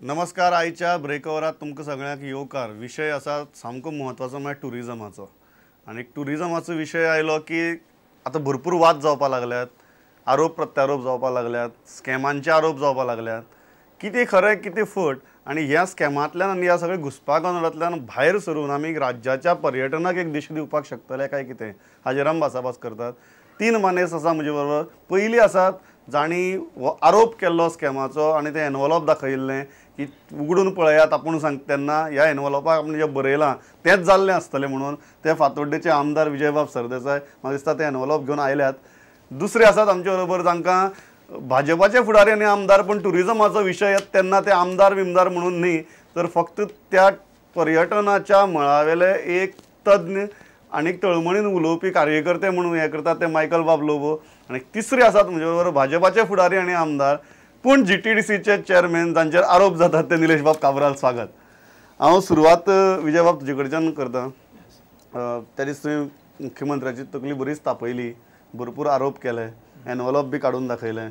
नमस्कार. आयच्या ब्रेकओवरात तुमकां सगळ्यांक येवकार. विषय आसा सामको म्हत्वाचो म्हळ्यार टुरिजमाचो. आनी टुरिजमाचो विशय आयलो की आतां भरपूर वाद जावपाक लागल्यात, आरोप प्रत्यारोप जावपाक लागल्यात, स्कॅमांचे आरोप जावपाक लागल्यात. कितें खरें कितें फट आनी ह्या स्कॅमांतल्यान आनी ह्या सगळ्या घुसपागोंदळांतल्यान भायर सरून आमी राज्याच्या पर्यटनाक एक दिशा दिवपाक शकतले काय कितें हाजेर आमी भासाभास करतात. 3 मानेस आसा म्हजे बरोबर. पयलीं आसात जाणी आरोप केल्लो स्कॅमाचो आनी तें एनवलॉप दाखयिल्लें की उगडून पळयात आपूण सांग तेन्ना ह्या एनवलॉपाक आपण जें बरयलां तेंच जाल्लें आसतलें म्हणून ते फातोड्डेचे आमदार विजयबाब सरदेसाय म्हाका दिसता ते एनवलॉप घेवन आयल्यात. दुसरे आसात आमचे बरोबर जांकां भाजपाचे फुडारी आनी आमदार पण टुरिजमाचो विशय येता तेन्ना ते आमदार बिमदार म्हणून न्ही तर फक्त त्या पर्यटनाच्या मळावेले एक तज्ञ आनी तळमळीन उलोवपी कार्यकर्ते म्हणून हें करतात ते मायकल बाब लोबो. आनी तिसरे आसात म्हणजे बरोबर भाजपाचे फुडारी आनी आमदार पूण GTDCचे चेअरमॅन जांचेर आरोप जातात ते निलेश बाब काब्राल. स्वागत. हांव सुरवात विजय बाब तुजे कडच्यान करता. त्या दीस तुवें मुख्यमंत्र्याची तकली बरीच तापयली, भरपूर आरोप केले, एनवलॉप बी काडून दाखयले.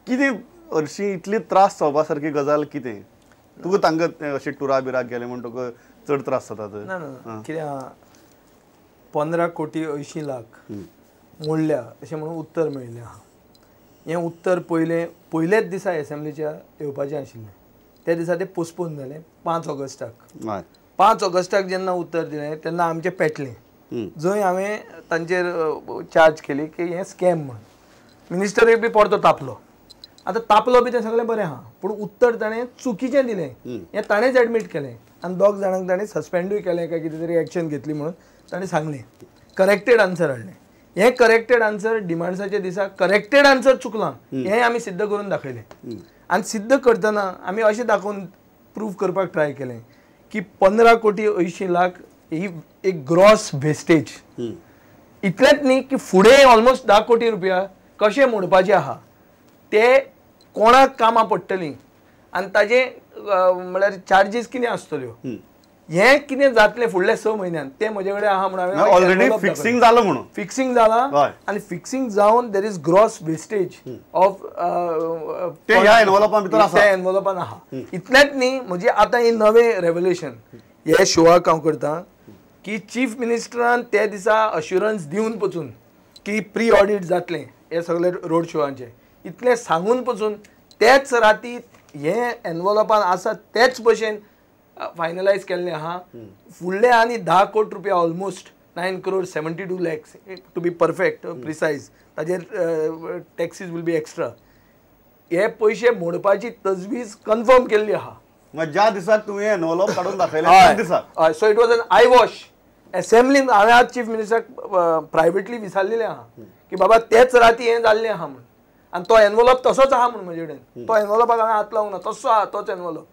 कितें हरशीं इतली त्रास जावपा सारकी गजाल कितें? तुका तांकां अशें टुरा बिराक गेले म्हण तुका चड त्रास जातात? ना कित्याक 15 कोटी 80 लाख मोडल्या अशें म्हणून उत्तर मेळिल्लें आहा. हें उत्तर पयलेच दिसा एसेंब्लीच्या येवपाचें आशिल्लें. त्या दिसा तें पोस्टपोन जालें 5 ऑगस्टाक. 5 ऑगस्टाक जेन्ना उत्तर दिलें तेन्ना आमचें पेटलें. जंय हांवें तांचेर चार्ज केली की हें स्कॅम म्हण. मिनिस्टरूय बी परतो तापलो. आतां तापलो बी तें सगळें बरें आहा, पूण उत्तर ताणें चुकीचें दिलें हें ताणेंच एडमीट केलें. आनी 2 जाणांक ताणें सस्पेंडूय केलें काय कितें तरी एक्शन घेतली म्हणून ताणें सांगलें. करेक्टेड आन्सर हाडलें. हें करेक्टेड आन्सर डिमांड्साच्या दिसा करेक्टेड आन्सर चुकलां हें आमी सिद्ध करून दाखयलें. आनी सिद्ध करतना आमी अशें दाखोवन प्रूव करपाक ट्राय केलें की 15 कोटी 80 लाख ही एक ग्रॉस वेस्टेज. इतलेंच न्ही की फुडें ऑलमोस्ट 10 कोटी रुपया कशें मोडपाचें आहा ते कोणाक कामां पडटलीं आनी ताजे म्हळ्यार चार्जीस कितें आसतल्यो हें कितें जातलें फुडल्या 6 म्हयन्यान तें म्हजे कडेन आहा म्हणून हांवें ऑलरेडी फिक्सिंग जालो म्हणून. फिक्सिंग जालां आनी फिक्सिंग जावन there is gross wastage of ते ह्या एनवलॉपान भितर आसा. त्या एनवलॉपान आहा. इतलेंच न्ही म्हणजे आतां ही नवें रेव्होल्युशन हे शोआक हांव करतां की चीफ मिनिस्टरान त्या दिसा अश्युरन्स दिवन पचून की प्री ऑडिट जातलें हे सगळे रोड शोआंचें इतलें सांगून पचून तेच राती हें एनवलॉपान आसा तेच भशेन फायनलायज केल्लें आहा. फुडले आनी 10 कोटी रुपया almost 9 crore 72 lakhs to be perfect precise ताजेर टॅक्सीस वील बी एक्स्ट्रा. हे पयशे मोडपाची तजवीज कन्फर्म केल्ली आहा. ज्या दिसाक तुवें एनवलॉप काडून दाखयलें त्या दिसाक. हय. So it was an eye wash. एसेंब्लीन हांवें आज चीफ मिनिस्टराक प्रायवेटली विचारलेलें आहा की बाबा तेच राती हें जाल्लें आहा म्हण आनी तो एनवलॉप तसोच आहा म्हण म्हजे कडेन. तो एनवलॉपाक हांवें हात लावंक ना, तसो आहा तोच एनवलॉप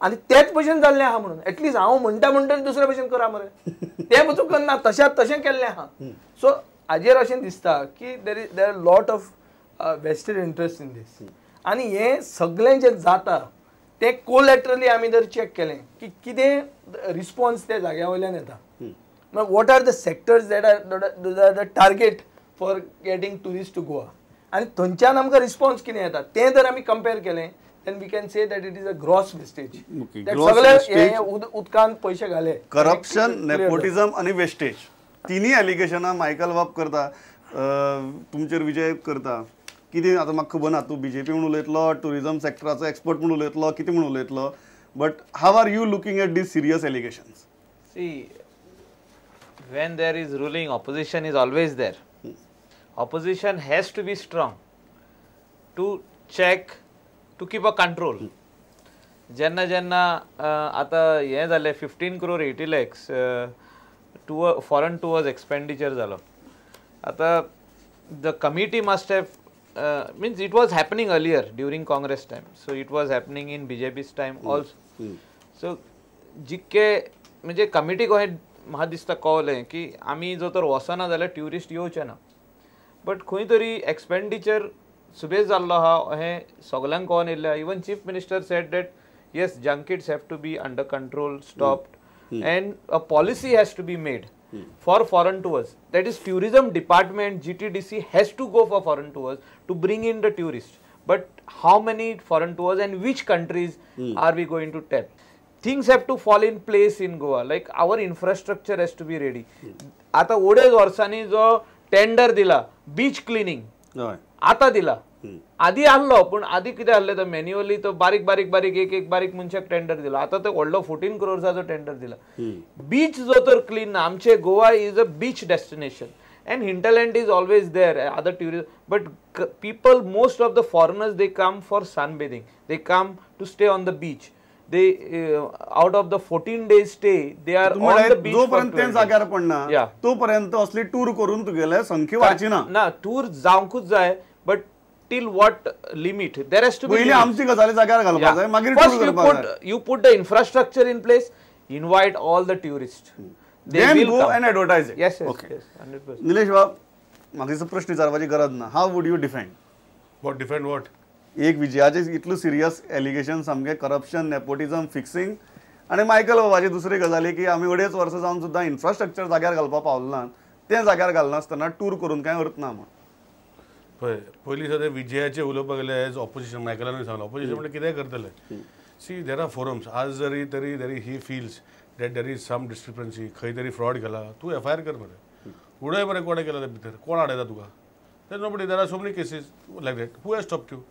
आनी तेच भशेन जाल्लें आहा म्हणून. एटलीस्ट हांव म्हणटा दुसरे भशेन करा मरे तें पचून करना तशें केल्लें आहा. सो हाजेर अशें दिसता की there are lot of vested interest in this. आनी हें सगळें जें जाता तें कोलॅटरली आमी जर चॅक केलें की कितें रिस्पॉन्स त्या जाग्या वयल्यान येता. What are the sectors that are the target for getting tourist to Goa आनी थंयच्यान आमकां रिस्पॉन्स कितें येता तें जर आमी कंपेर केलें then we can say that it is a gross wastage. सगळे उदकान पैसे घाले. करप्शन, नेपोटिझम आणि वेस्टेज तिन्ही एलिगेशनां मायकल बाब करता, तुमचेर विजय करता. कितें आतां म्हाका खबर ना तूं BJP म्हणून उलयतलो, टुरिजम सेक्टराचो एक्सपर्ट म्हणून उलयतलो, कितें म्हणून उलयतलो, but how are you looking at this serious allegations? See, when there is ruling, opposition is always there. Opposition has to be strong to check, to keep a control. जेन्ना जेन्ना आतां हें जालें 15 crore 80 lakhs foreign towards expenditure जालो. आतां the committee must have means it was happening earlier during Congress time, so it was happening in BJP's time also. So जितके म्हणजे कमिटीक अशें म्हाका दिसता कळलें की आमी जर तर वचना जाल्यार ट्युरिस्ट येवचे ना. बट खंय तरी एक्सपेंडिचर सुबेज जाल्लो आहा अहें सगळ्यांक कळोन येयल्लें. Even chief minister said that yes junkets have to be under control, stopped, and a policy has to be made for foreign tours. That is tourism department, GTDC has to go for foreign tours to bring in the tourists. but how many foreign tours and which countries are we going to tap? Things have to fall in place in Goa. Like our infrastructure has to be ready. आता ओडेच वर्सांनी जो tender दिला beach cleaning आता दिला आधी आहलो पण आधी कितें आहले तो मॅन्युअली तो बारीक बारीक बारीक एक बारीक मनशाक टेंडर दिला आता तो व्हडलो 14 crores टेंडर दिला बीच जो तर क्लीन ना आमचे Goa is a beach destination and hinterland is always there other tourists but people most of the foreigners they come for sunbathing they come to stay on the beach they out of the 14 days stay they are on the beach जोपर्यंत ते जाग्यार पडना तोपर्यंत असली tour करून तुगेले संख्या वाढची ना ना टूर जावंकूच जाय but till what limit there has to be पहिले आमची गजाली जाग्यार घालपाक जाय मागीर टूर करपाक जाय you put the infrastructure in place invite all the tourists then go and advertise it. Yes, okay. yes, 100%. Nilesh बाब म्हाका दिसता प्रश्न विचारपाची गरज ना हाव वूड यू डिफेंड what एक विजयाचे इतलो सिरियस एलिगेशन सामके करप्शन नेपोटिझम फिक्सिंग आणि मायकल बाबाची दुसरी गजाली की आमी अडेच वर्सां जावन सुद्दां इन्फ्रास्ट्रक्चर जाग्यार घालपाक पावले ना ते जाग्यार घालनासतना टूर करून कांय अर्थ ना म्हण पळय पयलीं सद्या विजयाचे उलोवपाक गेले एज ऑपोजिशन मायकलानूय सांगलें ऑपोजिशन म्हणजे कितें करतले सी देर आर फोरम्स आज जरी तरी he feels that there is some discrepancy खंय तरी फ्रॉड केला तू FIR कर मरे उडय मरे कोणे केला भितर कोण आडयता तुका there nobody there are so many cases like that who has stopped you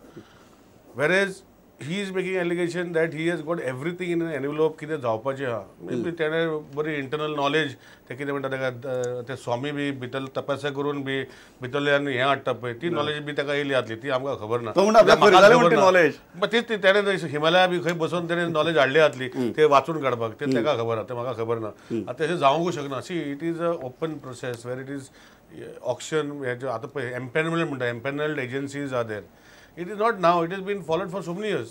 whereas he is making allegation that he has got everything in an envelope कितें जावपाचें आहा maybe तेणें बरी इंटरनल नॉलेज ते कितें म्हणटा तेका ते स्वामी बी भितर तपस्या करून बी भितरल्यान हें हाडटा पळय ती नॉलेज बी तेका येयली आसली ती आमकां खबर ना नॉलेज तीच तेणें हिमालया बी खंय बसून तेणें नॉलेज हाडली आसली ते वाचून काडपाक ते तेका खबर आहा ते म्हाका खबर ना आतां तशें जावंकूच शकना see it is a open process where it is auction हें आतां पळय एम्पॅनमेंट म्हणटा empanelled agencies are there it is not now it has been followed for so many years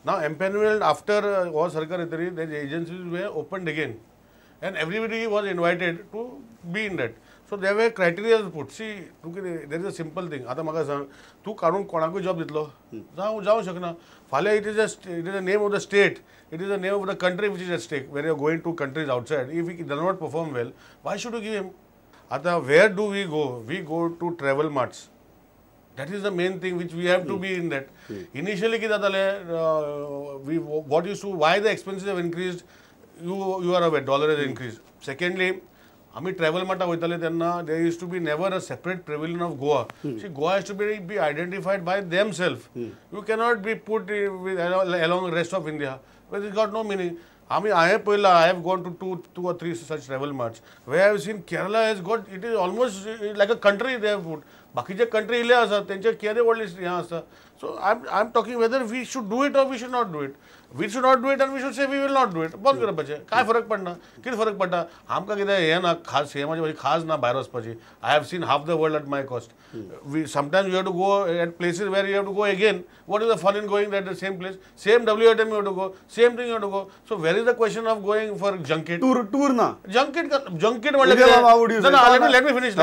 now empaneled after war sarkar itari the agencies were opened again and everybody was invited to be in that so there were criteria put see there is a simple thing ata maka sang tu kadun konaku job ditlo जाऊ शकना फाल्या it is a name of the state it is the name of the country which is at stake where you are going to countries outside if he does not perform well why should you give him ata where do we go to travel marts. That is the main thing which we have to be in that. Initially, what used to, why the expenses have increased, you are aware, dollar has increased. Secondly, आम्ही travel माटा वयताले तेन्ना there used to be never a separate pavilion of Goa. See, Goa has to be identified by themselves. You cannot be put along the rest of India. But it got no meaning. I have gone to two or three such travel marts where I have seen Kerala has got, it is almost like a country they have put. बाकीचे country इल्ले आसा तेंचे केदे व्हडले हें आसा so I am talking whether we should do it or we should not do it we should not do it and we should say we will not do it बंद करपाचें काय फरक पडना कितें फरक पडटा आमकां कितें हें ना खास हें म्हाजी खास ना भायर वचपाची I have seen half the world at my cost we sometimes you have to go at places where you have to go again what is the fun in going at the same place same WITM you have to go same thing you have to go so where is the question of going for junket tour ना junket म्हणल्यार कितें let me finish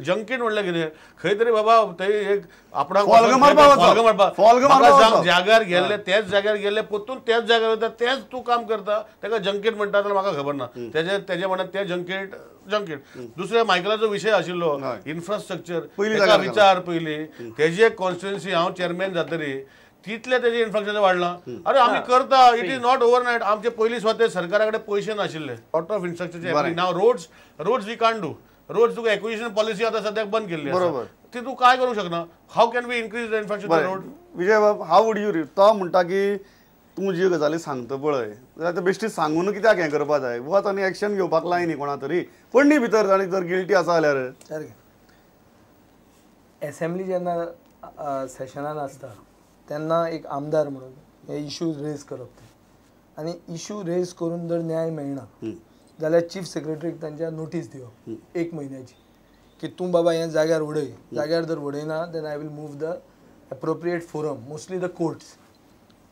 junket म्हणल्यार कितें खंय तरी बाबा थंय एक आपणाक जाग्यार गेल्ले त्याच जाग्यार गेल्ले पोतून त्याच जाग्यार वता तेच तू काम करता तेका जंकेट म्हणटा जाल्यार म्हाका खबर ना तेजे म्हणत ते जंकेट दुसऱ्या मायकलाचो विशय आशिल्लो इन्फ्रास्ट्रक्चर तेका विचार पयली तेजी एक कॉन्स्टिट्युएन्सी हांव चेअरमॅन जातरी तितले तेजे इन्फ्रास्ट्रक्चर वाडलां अरे आमी करता इट इज नॉट ओवरनायट आमचे पयलीं स्वता सरकारा कडेन पयशे नाशिल्ले लॉट ऑफ इन्फ्रास्ट्रक्चर नाव roads we can't do roads तुका एक्विजिशन पॉलिसी आता सद्याक बंद केल्ली बरोबर ती तू काय करू शकना how can we increase the infrastructure road Vijay Bab how wood you तो म्हणटा की तूं जी गजाली सांगता पळय जाल्यार बेश्टी सांगून कित्याक हें करपा जाय वच आनी एक्शन घेवपाक लाय न्ही कोणा तरी पडणी भितर आनी जर गिल्टी आसा जाल्यार सारकें एसेंब्ली जेन्ना सेशनान आसता तेन्ना एक आमदार म्हणून हे इश्यू रेज करप आनी इश्यू रेज करून जर न्याय मेळना जाल्यार चीफ सेक्रेटरीक तांच्या नोटीस दिवप 1 म्हयन्याची की तूं बाबा हें जाग्यार उडय जाग्यार जर उडयना then I will move the appropriate forum mostly the courts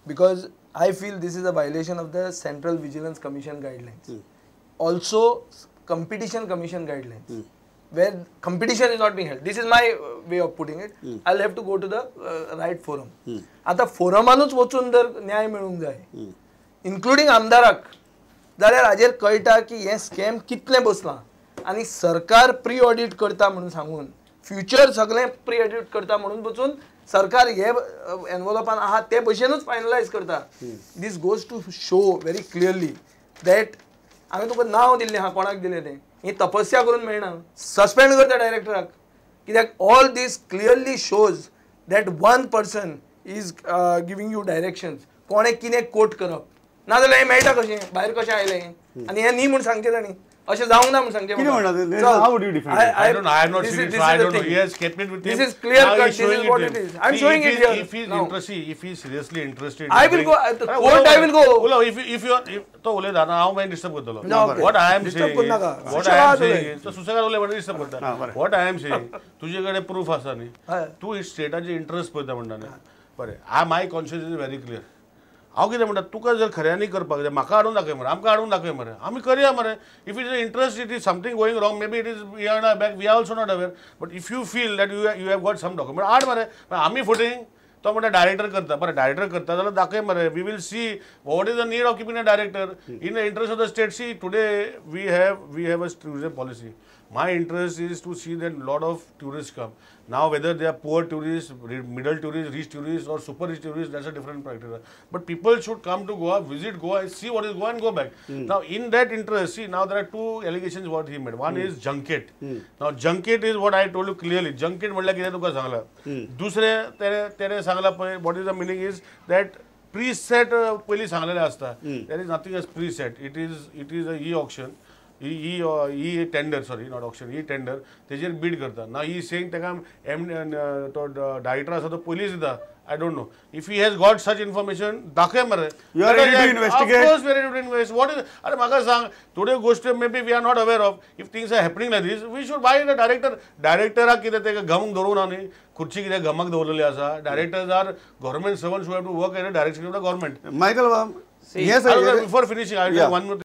because I feel this is a violation of the central vigilance commission guidelines also competition commission guidelines where competition is not being held. This is my way of putting it. I'll have to go to the right forum. आता फोरमानूच वचून जर न्याय मेळूंक जाय including आमदाराक जाल्यार हाजेर कळटा की हे स्कॅम कितले बसलां आनी सरकार प्री ऑडिट करता म्हणून सांगून फ्युचर सगळें प्री ऑडिट करता म्हणून वचून सरकार हे एनवलपान आहा ते भशेनूच फायनलायज करता. This goes to show very clearly that हांवें तुका नांव दिल्लें आहा कोणाक दिलें तें ही तपस्या करून मेळना. सस्पेंड करता डायरेक्टराक कित्याक all these clearly shows that one person is giving you directions. कोणें कितें कोट करप नाजाल्यार हें मेळटा कशें भायर कशें आयलें आनी हें न्ही म्हूण सांगचें तांणी अशें जावंक ना म्हूण सांगचें. कितें म्हणटा ते? How would you defend it? I don't know. I have not seen it, so I don't know. He has kept it with him. This is clear Now cut. he's This is showing what it it to him. is. I'm See, showing it here. If he's now. interested, if he's seriously interested, I will go. At the court, I will go. Ula, if you are, तो उलय दाना हांव मागीर disturb करतलो. No, okay. What I am Disturb saying करू is, नाका. what I am सुशेगाद saying उलय. is, तो सुशेगाद उलय म्हणून डिस्टर्ब करता. What I am saying, तुजे कडेन प्रूफ आसा न्ही. हय. तूं स्टेटाचे इंटरेस्ट पळयता म्हणटा न्ही. बरें, माय कॉन्शियस इज व्हेरी क्लियर. हांव कितें म्हणटा तुका जर खऱ्यांनी करपाक जाय म्हाका हाडून दाखय मरे आमकां हाडून दाखय मरे आमी करया मरे. If it is interest it is something going wrong may be it is we are back we are also not aware but if you feel that you have got some document हाड मरे आमी फुटींग तो म्हणटा director करता बरें director करता जाल्यार दाखय मरे we will see what is the need of keeping a director in the interest of the state. See today we have a tourism policy. My interest is to see that lot of tourists come. Now whether they are poor tourists, middle tourists, rich tourists or super rich tourists, that's a different criteria. But people should come to Goa, visit Goa and see what is Goa and go back. Now in that interest, see now there are two allegations what he made. One is junket. Now junket is what I told you clearly. Junket म्हटल्यार कितें तुका सांगला. दुसरे तेणे सांगला पळय what is the meaning is that pre-set पयलीं सांगलेलें आसता. There is nothing as pre-set. It is a e-auction. E tender sorry not option e tender तेजेर बीड करता. ना ही सेंग तेका तो डायरेक्टर आसा तो पयलींच दिता. I don't know. If he has got such information, दाखय मरे. You are ready to investigate? Of course, we are ready to invest. What is? अरे म्हाका सांग. Today गोष्ट maybe we are not aware of. If things are happening like this, we should buy the director. Directoraक कितें तेका घमक धरून आनी खुर्ची कितें घमक दवरलेली आसा. Directors are government servants who have to work at a direction of the government. Michael, yes, Before finishing, I will tell one more thing.